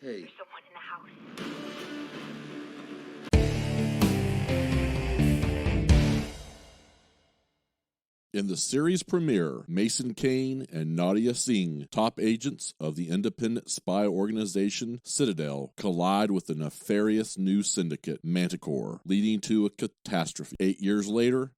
Hey. There's someone in the house. In the series premiere, Kane and Nadia Sinh, top agents of the independent spy organization Citadel, collide with the nefarious new syndicate, Manticore, leading to a catastrophe. 8 years later,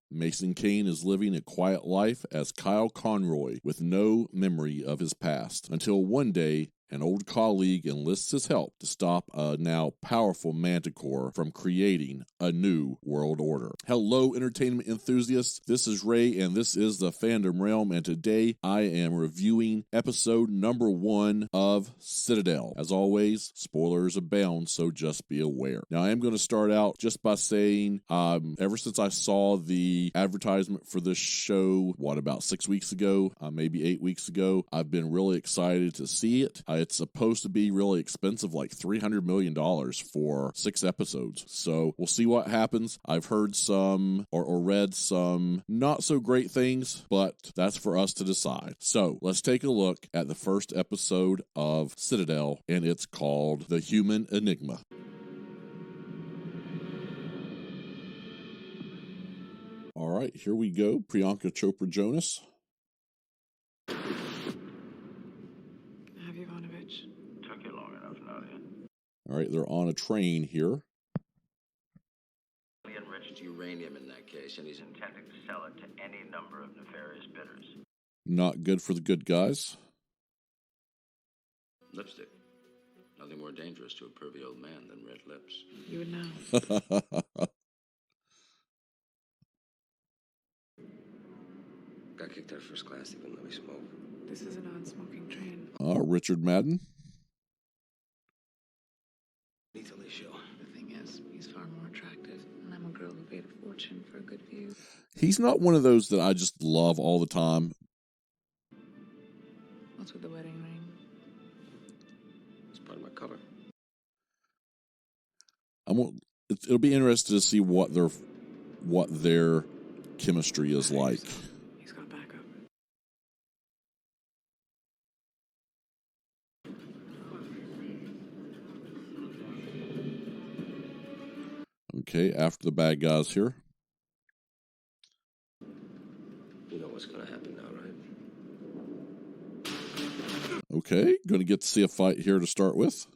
Kane is living a quiet life as Kyle Conroy with no memory of his past, until one day an old colleague enlists his help to stop a now powerful Manticore from creating a new world order. Hello, entertainment enthusiasts. This is Ray, and this is the Fandom Realm, and today I am reviewing episode number 1 of Citadel. As always, spoilers abound, so just be aware. Now, I am going to start out just by saying, ever since I saw the advertisement for this show, about 6 weeks ago, maybe 8 weeks ago, I've been really excited to see it. It's supposed to be really expensive, like $300 million for 6 episodes. So we'll see what happens. I've heard some or read some not so great things, but that's for us to decide. So let's take a look at the first episode of Citadel, and it's called The Human Enigma. All right, here we go. Priyanka Chopra Jonas. Took you long enough, Nadia. All right, they're on a train here. He enriched uranium in that case, and he's intending to sell it to any number of nefarious bidders. Not good for the good guys. Lipstick. Nothing more dangerous to a pervy old man than red lips. You would know. Got kicked out of first class, they wouldn't let me smoke. This is a non-smoking train. Richard Madden. Lethally show. The thing is, he's far more attractive, and I'm a girl who paid a fortune for a good view. He's not one of those that I just love all the time. What's with the wedding ring? It's part of my cover. It'll be interesting to see what their chemistry is like. He's got backup. Okay, after the bad guys here. You know what's gonna happen now, right? Okay, going to get to see a fight here to start with.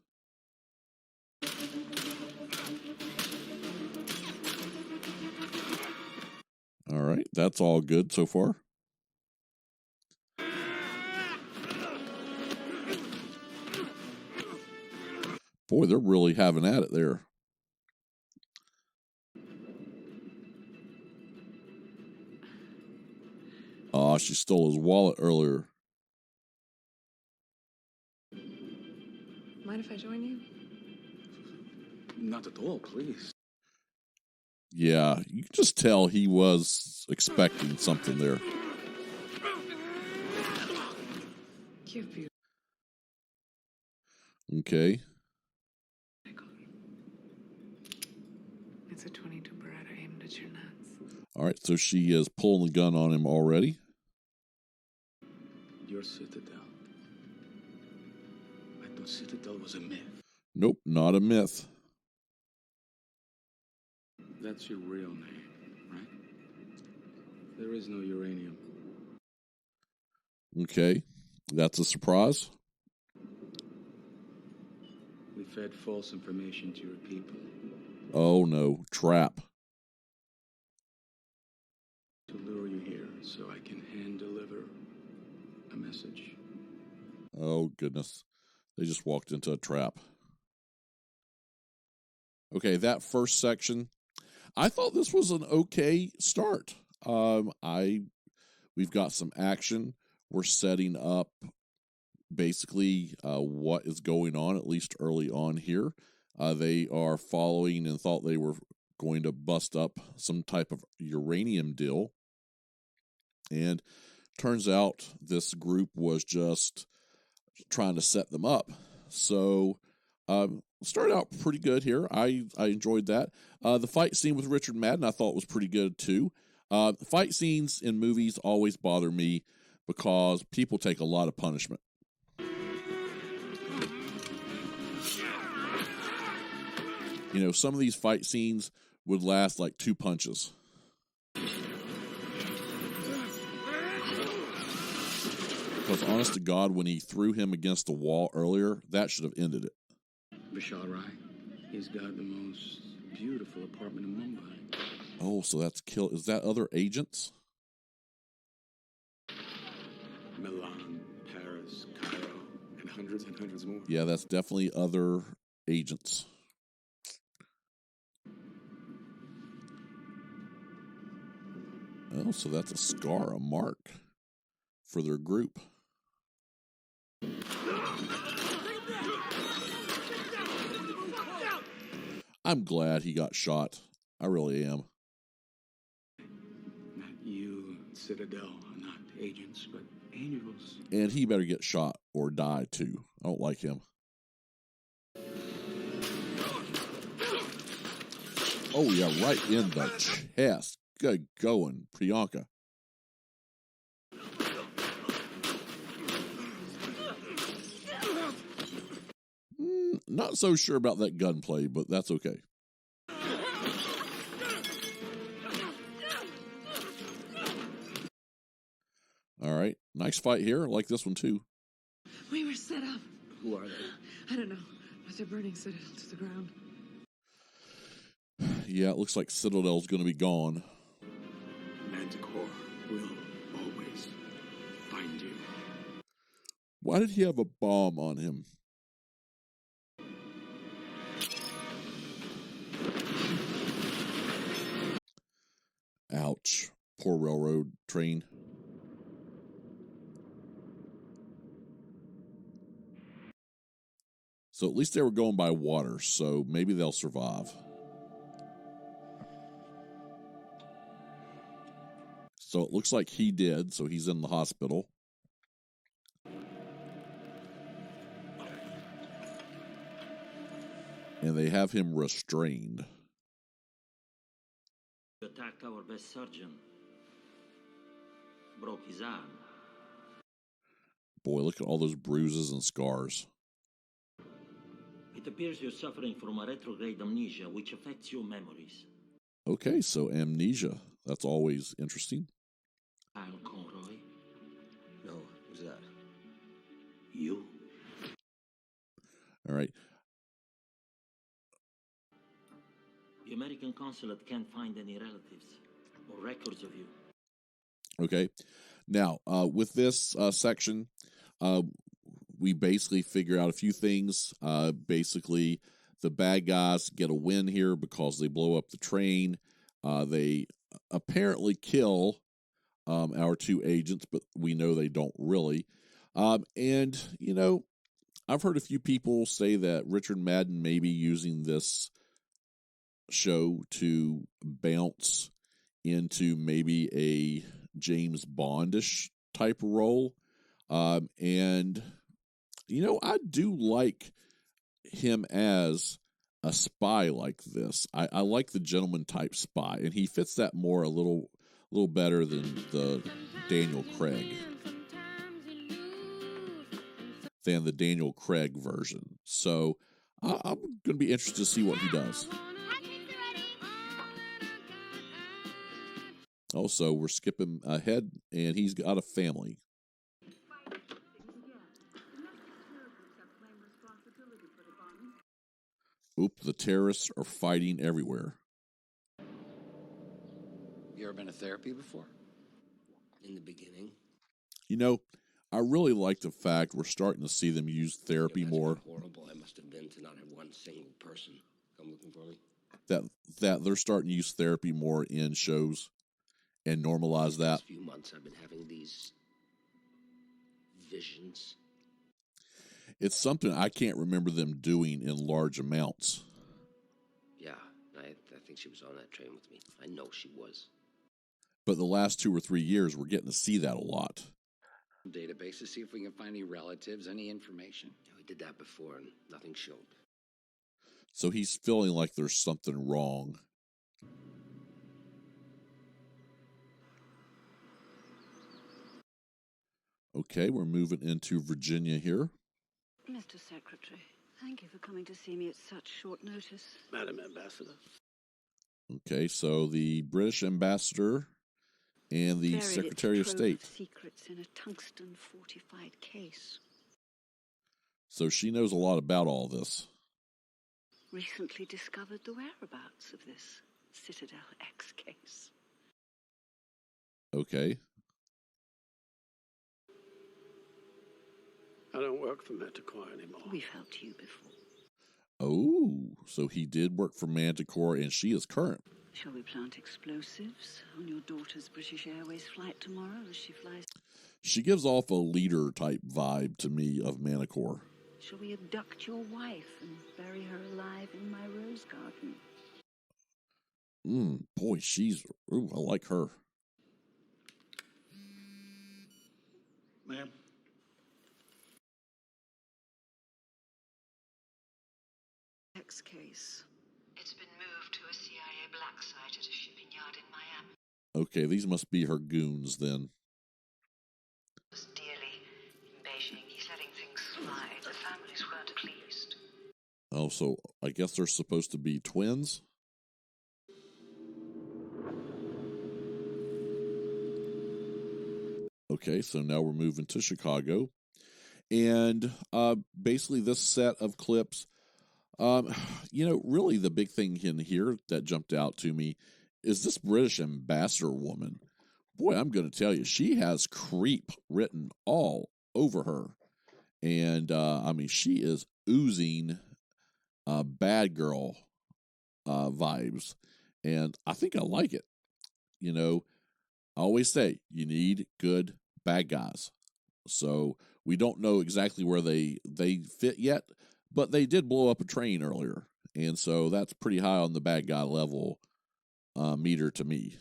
All right, that's all good so far. Boy, they're really having at it there. She stole his wallet earlier. Mind if I join you? Not at all, please. Yeah, you can just tell he was expecting something there. Cute, beautiful. Okay. It's a .22 Beretta aimed at your nuts. All right, so she is pulling the gun on him already. Your Citadel. I thought Citadel was a myth. Nope, not a myth. That's your real name, right? There is no uranium. Okay, that's a surprise. We fed false information to your people. Oh no, trap. To lure you here so I can hand deliver a message. Oh goodness, they just walked into a trap. Okay, that first section, I thought this was an okay start. We've got some action. We're setting up basically what is going on, at least early on here. They are following and thought they were going to bust up some type of uranium deal. And turns out this group was just trying to set them up. So started out pretty good here. I enjoyed that. The fight scene with Richard Madden I thought was pretty good too. Fight scenes in movies always bother me because people take a lot of punishment. You know, some of these fight scenes would last like 2 punches. Because honest to God, when he threw him against the wall earlier, that should have ended it. Vishal Rai, he's got the most beautiful apartment in Mumbai. Oh, so that's kill. Is that other agents? Milan, Paris, Cairo, and hundreds more. Yeah, that's definitely other agents. Oh, so that's a scar, a mark for their group. I'm glad he got shot. I really am. Not you, Citadel, are not agents, but angels. And he better get shot or die too. I don't like him. Oh yeah, right in the chest. Good going, Priyanka. Not so sure about that gunplay, but that's okay. All right, nice fight here. I like this one too. We were set up. Who are they? I don't know, but they're burning Citadel to the ground. Yeah, it looks like Citadel's going to be gone. Manticore will always find you. Why did he have a bomb on him? Ouch. Poor railroad train. So at least they were going by water, so maybe they'll survive. So it looks like he did, so he's in the hospital. And they have him restrained. Attacked our best surgeon. Broke his arm. Boy, look at all those bruises and scars. It appears you're suffering from a retrograde amnesia, which affects your memories. Okay, so amnesia. That's always interesting. Kyle Conroy? No, who's that? You? All right. The American consulate can't find any relatives or records of you. Okay. Now, with this section, we basically figure out a few things. Basically, the bad guys get a win here because they blow up the train. They apparently kill our 2 agents, but we know they don't really. And, you know, I've heard a few people say that Richard Madden may be using this show to bounce into maybe a James Bondish type role. And, you know, I do like him as a spy like this. I like the gentleman type spy, and he fits that more a little better than the Daniel Craig version. So I'm going to be interested to see what he does. Also, we're skipping ahead, and he's got a family. Oop, the terrorists are fighting everywhere. You ever been to therapy before? In the beginning. You know, I really like the fact we're starting to see them use therapy Imagine more. how horrible I must have been to not have one single person come looking for me. That they're starting to use therapy more in shows and normalize that. These few months I've been having these visions. It's something I can't remember them doing in large amounts. Yeah, I think she was on that train with me. I know she was. But the last 2 or 3 years, we're getting to see that a lot. Database to see if we can find any relatives, any information. Yeah, we did that before and nothing showed. So he's feeling like there's something wrong. Okay, we're moving into Virginia here. Mr. Secretary, Thank you for coming to see me at such short notice. Madam Ambassador. Okay, so the British ambassador and the Buried Secretary of its trove State. Secrets in a tungsten fortified case. So she knows a lot about all this. Recently discovered the whereabouts of this Citadel X case. Okay. I don't work for Manticore anymore. We've helped you before. Oh, so he did work for Manticore and she is current. Shall we plant explosives on your daughter's British Airways flight tomorrow as she flies? She gives off a leader type vibe to me of Manticore. Shall we abduct your wife and bury her alive in my rose garden? Boy, I like her. Ma'am? X case. It's been moved to a CIA black site at a shipping yard in Miami. Okay, these must be her goons then. Dearly in Beijing, he's letting things slide. The families weren't pleased. Oh, so I guess they're supposed to be twins? Okay, so now we're moving to Chicago. And basically this set of clips, really the big thing in here that jumped out to me is this British ambassador woman. Boy, I'm going to tell you, she has creep written all over her. And, she is oozing bad girl vibes. And I think I like it. I always say you need good bad guys. So we don't know exactly where they fit yet, but they did blow up a train earlier. And so that's pretty high on the bad guy level meter to me.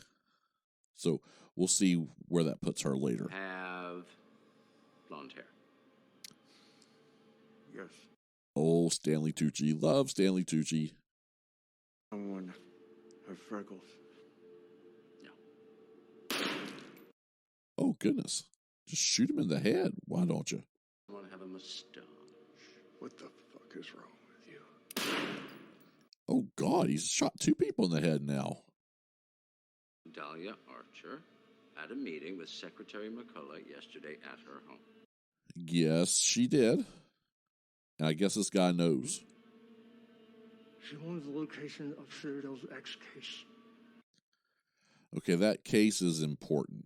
So we'll see where that puts her later. Have blonde hair. Yes. Oh, Stanley Tucci. Love Stanley Tucci. Someone have freckles. No. Oh, goodness. Just shoot him in the head. Why don't you? I want to have a mustache. What the fuck is wrong with you? Oh, God. He's shot 2 people in the head now. Dahlia Archer had a meeting with Secretary McCullough yesterday at her home. Yes, she did. And I guess this guy knows. She wants the location of Citadel's X case. Okay, that case is important.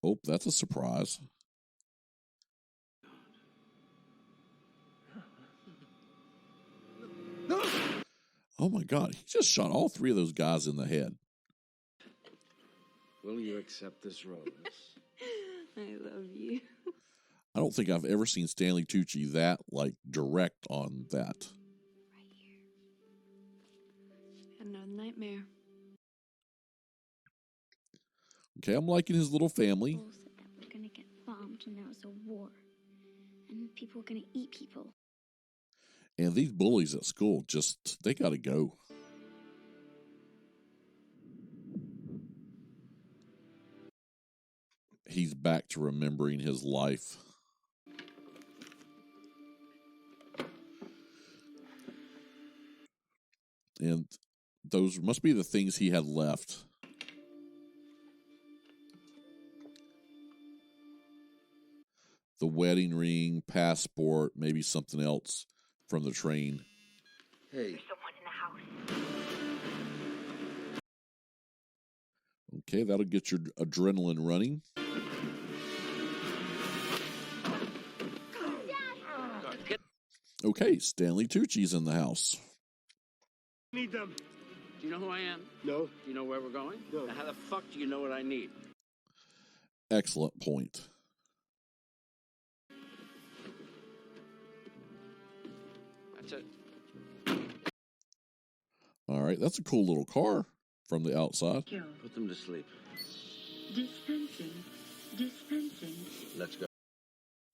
Oh, that's a surprise. Oh my God, he just shot all 3 of those guys in the head. Will you accept this rose? I love you. I don't think I've ever seen Stanley Tucci that, direct on that. Right here. Had another nightmare. Okay, I'm liking his little family. People said that we're gonna get bombed and there was a war. And people were gonna eat people. And these bullies at school, they gotta go. He's back to remembering his life. And those must be the things he had left. The wedding ring, passport, maybe something else from the train. Hey. There's someone in the house. Okay, that'll get your adrenaline running. Okay, Stanley Tucci's in the house. Need them. Do you know who I am? No. Do you know where we're going? No. Now, how the fuck do you know what I need? Excellent point. That's it. All right, that's a cool little car from the outside. Put them to sleep. Dispensing. Let's go.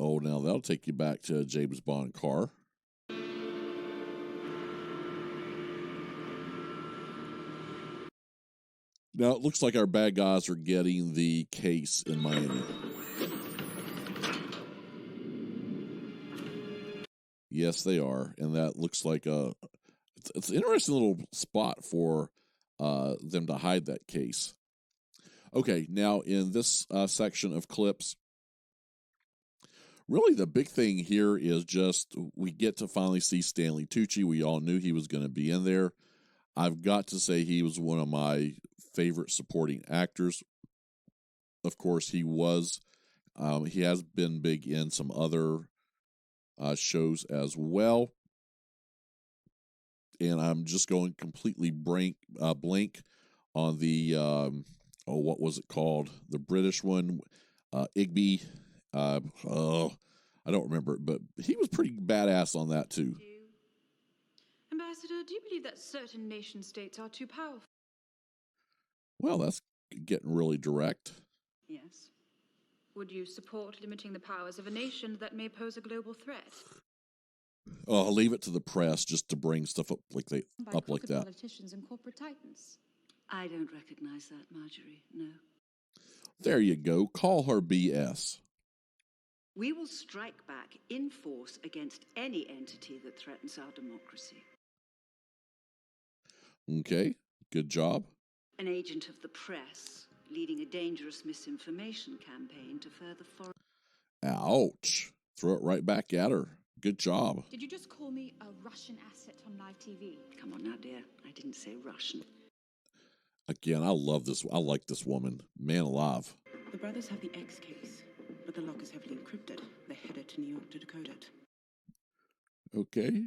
Oh, now that'll take you back to a James Bond car. Now, it looks like our bad guys are getting the case in Miami. Yes, they are. And that looks like it's an interesting little spot for them to hide that case. Okay, now in this section of clips, really the big thing here is just we get to finally see Stanley Tucci. We all knew he was going to be in there. I've got to say he was one of my favorite supporting actors. Of course, he was. He has been big in some other shows as well. And I'm just going completely blank on the, what was it called? The British one, Igby. I don't remember it, but he was pretty badass on that too. Ambassador, do you believe that certain nation states are too powerful? Well, that's getting really direct. Yes. Would you support limiting the powers of a nation that may pose a global threat? I'll leave it to the press just to bring stuff up like that. Politicians and corporate titans. I don't recognize that, Marjorie. No. There you go. Call her BS. We will strike back in force against any entity that threatens our democracy. Okay, good job. An agent of the press leading a dangerous misinformation campaign to further foreign... Ouch. Throw it right back at her. Good job. Did you just call me a Russian asset on live TV? Come on now, dear. I didn't say Russian. Again, I love this. I like this woman. Man alive. The brothers have the X case, but the lock is heavily encrypted. They're headed to New York to decode it. Okay.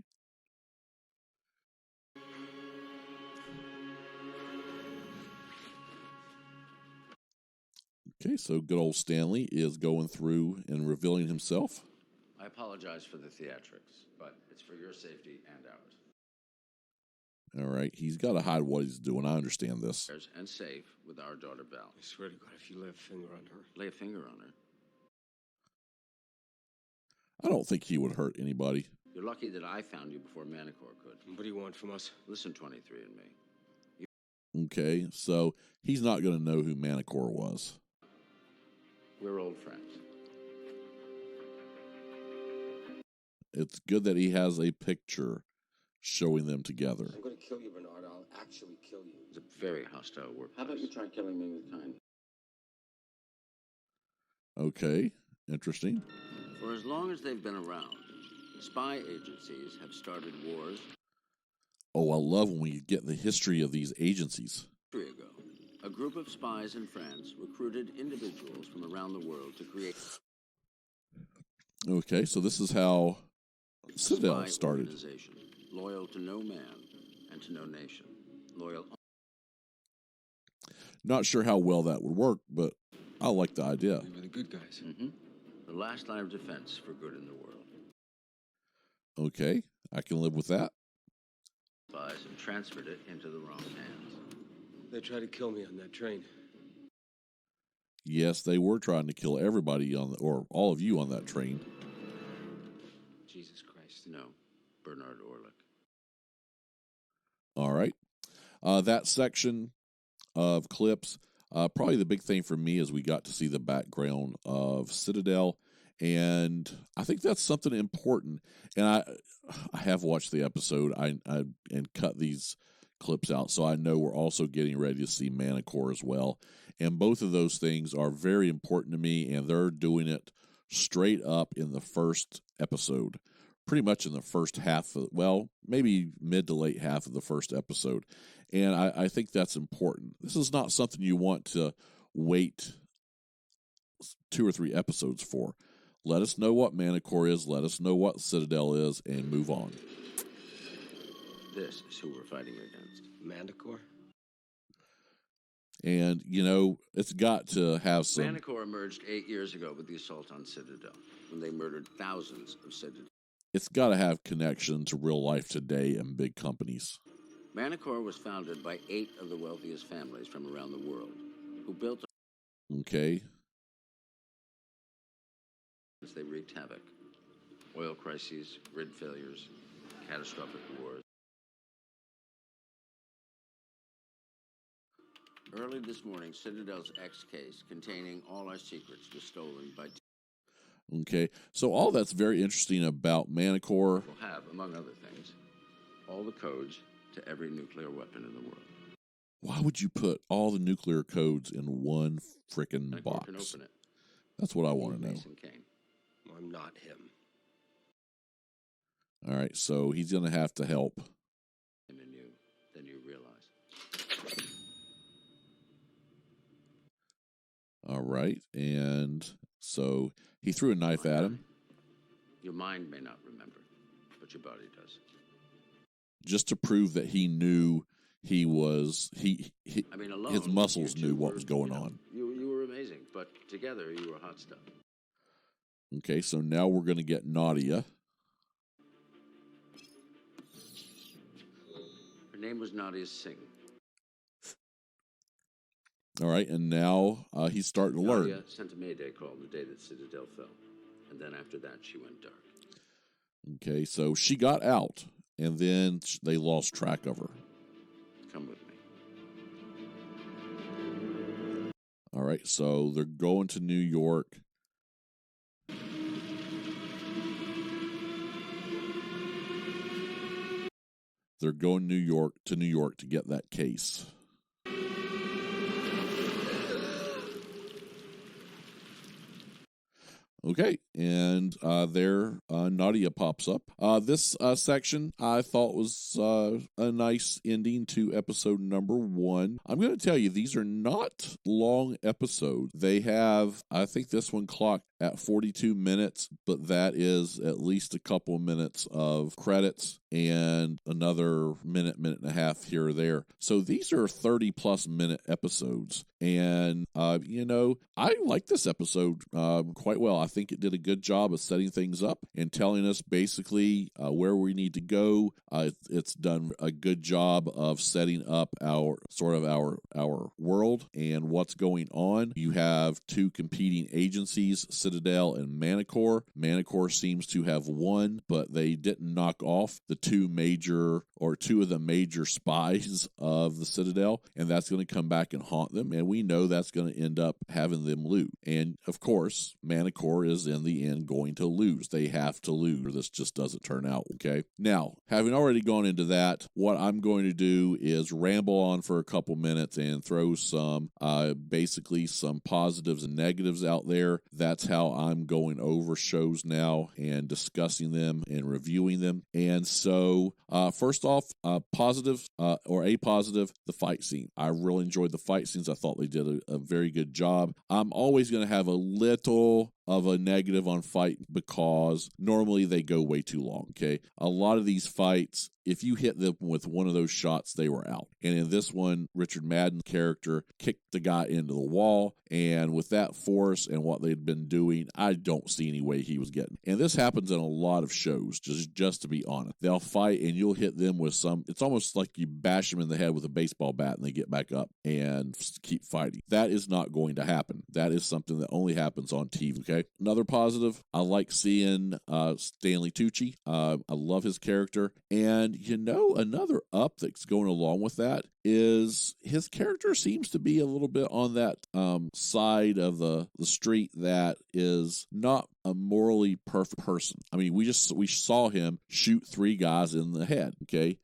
Okay, so good old Stanley is going through and revealing himself. I apologize for the theatrics, but it's for your safety and ours. All right, he's got to hide what he's doing. I understand this. And safe with our daughter Belle. I swear to God, if you lay a finger on her. Lay a finger on her. I don't think he would hurt anybody. You're lucky that I found you before Manticore could. What do you want from us? Listen, 23 and me. Okay, so he's not going to know who Manticore was. We're old friends. It's good that he has a picture showing them together. I'm going to kill you, Bernard. I'll actually kill you. It's a very hostile workplace. How about you try killing me with kindness? Okay, interesting. For as long as they've been around, spy agencies have started wars. Oh, I love when we get the history of these agencies. 3 years ago, a group of spies in France recruited individuals from around the world to create... Okay, so this is how Citadel started. Organization, loyal to no man and to no nation. Loyal. Not sure how well that would work, but I like the idea. We're the good guys. Mm-hmm. The last line of defense for good in the world. Okay, I can live with that. Spies and transferred it into the wrong hands. They tried to kill me on that train. Yes, they were trying to kill everybody or all of you on that train. Jesus Christ. No, Bernard Orlick. All right. That section of clips, probably the big thing for me is we got to see the background of Citadel, and I think that's something important. And I have watched the episode and cut these clips out, so I know we're also getting ready to see Manticore as well. And both of those things are very important to me, and they're doing it straight up in the first episode, pretty much in the first half of, well, maybe mid to late half of the first episode. And I think that's important. This is not something you want to wait 2 or 3 episodes for. Let us know what Manticore is, let us know what Citadel is, and move on. This is who we're fighting against. Manticore? And, you know, it's got to have some... Manticore emerged 8 years ago with the assault on Citadel, when they murdered thousands of Citadel. It's got to have connection to real life today and big companies. Manticore was founded by 8 of the wealthiest families from around the world, who built... Okay. As they wreaked havoc. Oil crises, grid failures, catastrophic wars. Early this morning, Citadel's X case containing all our secrets was stolen by... Okay, so all that's very interesting about Manticore. Will have, among other things, all the codes to every nuclear weapon in the world. Why would you put all the nuclear codes in one frickin' box? Can open it. That's what I want to know. Mason Kane. I'm not him. All right, so he's going to have to help. Then you realize. All right, and so he threw a knife at him. Your mind may not remember, but your body does. Just to prove that he knew he was, I mean, alone, his muscles knew what was going on. You were amazing, but together you were hot stuff. Okay, so now we're going to get Nadia. Her name was Nadia Sinh. All right, and now he's starting to learn. Nadia sent a Mayday call the day that Citadel fell, and then after that she went dark. Okay, so she got out, and then they lost track of her. Come with me. All right, so they're going to New York. They're going to New York to get that case. Okay, and there Nadia pops up. This section I thought was a nice ending to episode number 1. I'm going to tell you, these are not long episodes. They have, I think this one clocked at 42 minutes, but that is at least a couple of minutes of credits and another minute and a half here or there. So these are 30-plus minute episodes. And, I like this episode quite well. I think it did a good job of setting things up and telling us basically where we need to go. It's done a good job of setting up our world and what's going on. You have two competing agencies, Citadel and Manticore. Manticore seems to have won, but they didn't knock off the two of the major spies of the Citadel, and that's going to come back and haunt them, and we know that's going to end up having them lose. And of course, Manticore is in the end going to lose. They have to lose, or this just doesn't turn out, okay? Now, having already gone into that, what I'm going to do is ramble on for a couple minutes and throw some basically some positives and negatives out there. That's how I'm going over shows now and discussing them and reviewing them. And so first off, positive or a positive, the fight scene. I really enjoyed the fight scenes. I thought they did a very good job. I'm always going to have a little of a negative on fight because normally they go way too long, okay? A lot of these fights, if you hit them with one of those shots, they were out. And in this one, Richard Madden's character kicked the guy into the wall, and with that force and what they'd been doing, I don't see any way he was getting. And this happens in a lot of shows, just to be honest. They'll fight and you'll hit them with it's almost like you bash them in the head with a baseball bat and they get back up and keep fighting. That is not going to happen. That is something that only happens on TV, okay? Another positive, I like seeing Stanley Tucci. I love his character. And another up that's going along with that is his character seems to be a little bit on that side of the street that is not a morally perfect person. I mean, we saw him shoot 3 guys in the head, okay?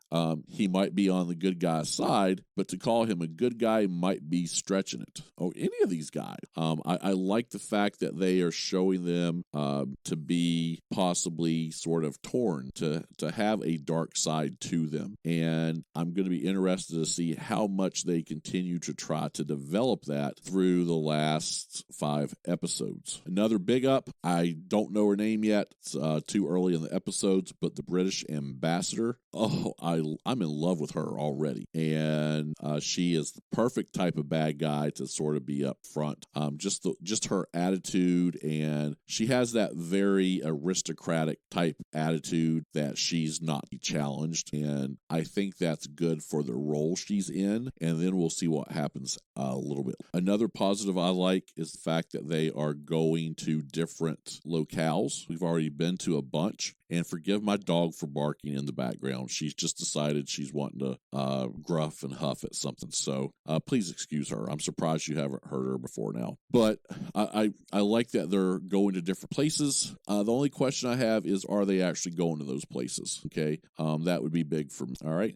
He might be on the good guy's side, but to call him a good guy might be stretching it. Oh, any of these guys. I like the fact that they are showing them to be possibly sort of torn, to have a dark side to them. And I'm going to be interested to see how much they continue to try to develop that through the last 5 episodes. Another big up, I don't know her name yet. It's too early in the episodes, but the British ambassador. Oh, I'm in love with her already. And she is the perfect type of bad guy to sort of be up front. Just her attitude, and she has that very aristocratic type attitude that she's not challenged. And I think that's good for the role she's in. And then we'll see what happens a little bit. Another positive I like is the fact that they are going to different locales. We've already been to a bunch, And forgive my dog for barking in the background. She's just decided she's wanting to gruff and huff at something. So please excuse her. I'm surprised you haven't heard her before now. But I like that they're going to different places. The only question I have is, are they actually going to those places? Okay, that would be big for me. All right.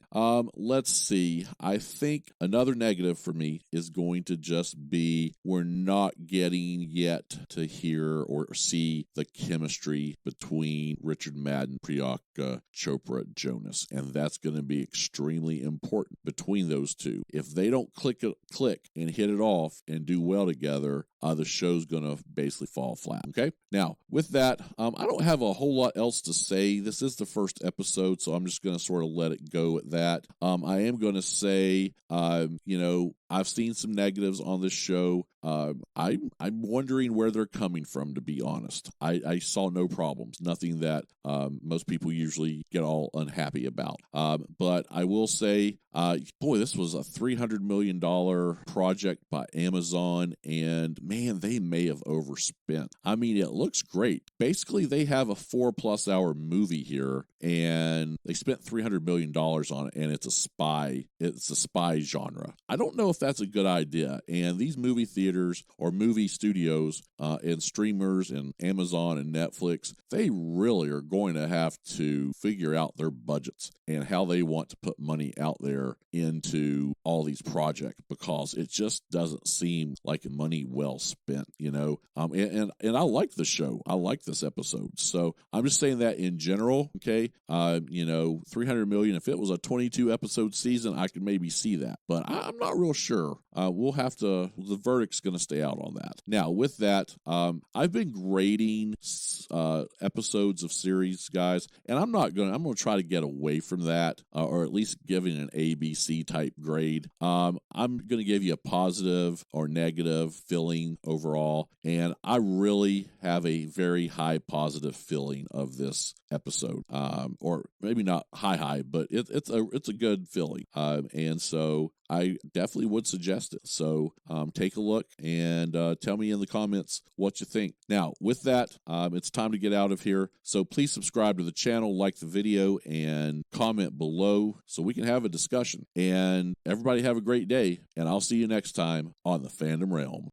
Let's see. I think another negative for me is going to just be we're not getting yet to hear or see the chemistry between Richard Madden, Priyanka Chopra, Jonas, and that's going to be extremely important between those two. If they don't click and hit it off and do well together, the show's going to basically fall flat. Okay. Now, with that, I don't have a whole lot else to say. This is the first episode, so I'm just going to sort of let it go at that. I am going to say, I've seen some negatives on this show. I'm wondering where they're coming from, to be honest. I saw no problems, nothing that most people usually get all unhappy about. But I will say, this was a $300 million project by Amazon, and man, they may have overspent. I mean, it looks great. Basically, they have a 4+ hour movie here, and they spent $300 million on it, and it's a spy genre. I don't know if that's a good idea. And these movie theaters or movie studios and streamers and Amazon and Netflix, they really are going to have to figure out their budgets and how they want to put money out there into all these projects, because it just doesn't seem like money well spent, and I like the show. I like this episode. So I'm just saying that in general, okay? $300 million, if it was a 22 episode season, I could maybe see that, but I'm not real sure. The verdict's going to stay out on that. Now, with that, I've been grading episodes of series, guys, and I'm going to try to get away from that, or at least giving an ABC type grade. I'm going to give you a positive or negative feeling overall, and I really have a very high positive feeling of this episode, or maybe not high, but it's a good feeling, and so I definitely would suggest it. So take a look and tell me in the comments what you think. Now, with that, it's time to get out of here. So please subscribe to the channel, like the video, and comment below so we can have a discussion. And everybody have a great day, and I'll see you next time on the Fandom Realm.